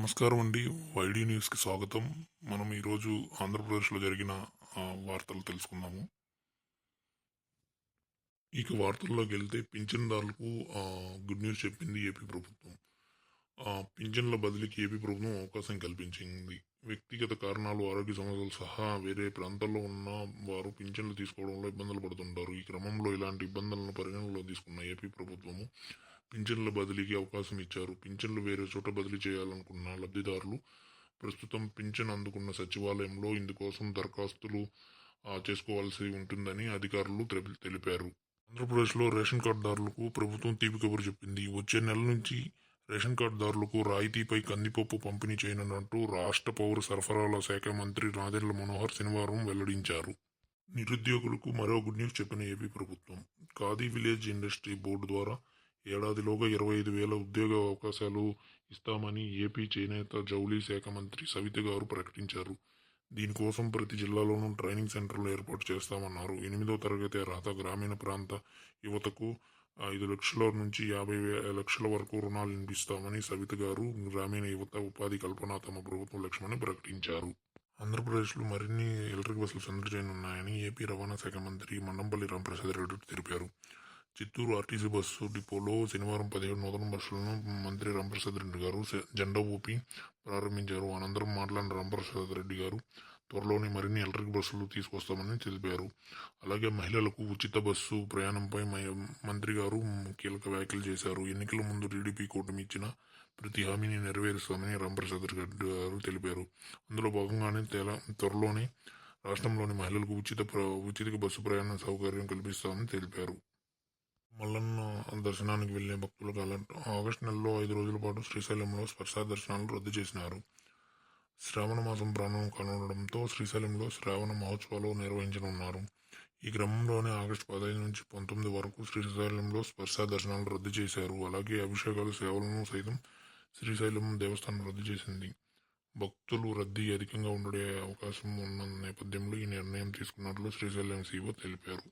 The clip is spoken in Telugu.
నమస్కారం అండి. వైడి న్యూస్కి స్వాగతం. మనం ఈరోజు ఆంధ్రప్రదేశ్లో జరిగిన వార్తలు తెలుసుకుందాము. ఇక వార్తల్లోకి వెళ్తే పింఛన్దారులకు గుడ్ న్యూస్ చెప్పింది ఏపీ ప్రభుత్వం. పింఛన్ల బదిలీకి ఏపీ ప్రభుత్వం అవకాశం కల్పించింది. వ్యక్తిగత కారణాలు, ఆరోగ్య సమస్యలు సహా వేరే ప్రాంతాల్లో ఉన్న వారు పింఛన్లు తీసుకోవడంలో ఇబ్బందులు పడుతుంటారు. ఈ క్రమంలో ఇలాంటి ఇబ్బందులను పరిగణనలో తీసుకున్న ఏపీ ప్రభుత్వము పింఛన్ల బదిలీకి అవకాశం ఇచ్చారు. పింఛన్లు వేరే చోట బదిలీ చేయాలనుకున్న లబ్ధిదారులు ప్రస్తుతం పింఛన్ అందుకున్న సచివాలయంలో ఇందుకోసం దరఖాస్తులు చేసుకోవాల్సి ఉంటుందని అధికారులు తెలిపారు. ఆంధ్రప్రదేశ్లో రేషన్ కార్డుదారులకు ప్రభుత్వం తీపి కబురు చెప్పింది. వచ్చే నెల నుంచి రేషన్ కార్డుదారులకు రాయితీపై కందిపప్పు పంపిణీ చేయనున్నట్టు రాష్ట్ర పౌర సరఫరాల శాఖ మంత్రి నాదెండ్ల మనోహర్ శనివారం వెల్లడించారు. నిరుద్యోగులకు మరో గుడ్ న్యూస్ చెప్పిన ఏపీ ప్రభుత్వం ఖాదీ విలేజ్ ఇండస్ట్రీ బోర్డు ద్వారా ఏడాదిలోగా 25,000 ఉద్యోగ అవకాశాలు ఇస్తామని ఏపీ చేనేత జౌళి శాఖ మంత్రి సవిత గారు ప్రకటించారు. దీనికోసం ప్రతి జిల్లాలోనూ ట్రైనింగ్ సెంటర్లు ఏర్పాటు చేస్తామన్నారు. 8వ తరగతి అర్హత గ్రామీణ ప్రాంత యువతకు 5 లక్షల నుంచి 50 లక్షల వరకు రుణాలు ఇప్పిస్తామని సవిత గారు గ్రామీణ యువత ఉపాధి కల్పన తమ ప్రభుత్వ లక్ష్యమని ప్రకటించారు. ఆంధ్రప్రదేశ్లో మరిన్ని ఎలక్ట్రిక్ బస్సులు సందడి చేయనున్నాయని ఏపీ రవాణా శాఖ మంత్రి మండంపల్లి రామప్రసాద్ రెడ్డి తెలిపారు. చిత్తూరు ఆర్టీసీ బస్సు డిపోలో శనివారం 17 నూతన బస్సులను మంత్రి రామప్రసాద్ రెడ్డి గారు జెండా ఊపి ప్రారంభించారు. అనంతరం మాట్లాడిన రామప్రసాద్ రెడ్డి గారు త్వరలోనే మరిన్ని ఎలక్ట్రిక్ బస్సులు తీసుకొస్తామని తెలిపారు. అలాగే మహిళలకు ఉచిత బస్సు ప్రయాణంపై మంత్రి గారు కీలక వ్యాఖ్యలు చేశారు. ఎన్నికల ముందు టీడీపీ కూటమి ఇచ్చిన ప్రతి హామీని నెరవేరుస్తామని రామప్రసాద్ రెడ్డి గారు తెలిపారు. అందులో భాగంగానే త్వరలోనే రాష్ట్రంలోని మహిళలకు ఉచిత బస్సు ప్రయాణ సౌకర్యం కల్పిస్తామని తెలిపారు. మల్లన్న దర్శనానికి వెళ్లే భక్తులకు అలర్ట్. ఆగస్టు నెలలో 5 రోజుల పాటు శ్రీశైలంలో స్పర్శ దర్శనాలు రద్దు చేసినారు. శ్రావణ మాసం ప్రారంభం కానుండడంతో శ్రీశైలంలో శ్రావణ మహోత్సవాలు నిర్వహించనున్నారు. ఈ క్రమంలోనే ఆగస్టు 15 నుంచి 19 వరకు శ్రీశైలంలో స్పర్శ దర్శనాలు రద్దు చేశారు. అలాగే అభిషేకాలు సేవలను సైతం శ్రీశైలం దేవస్థానం రద్దు చేసింది. భక్తులు రద్దీ అధికంగా ఉండే అవకాశం ఉన్న నేపథ్యంలో ఈ నిర్ణయం తీసుకున్నట్లు శ్రీశైలం సీఓ తెలిపారు.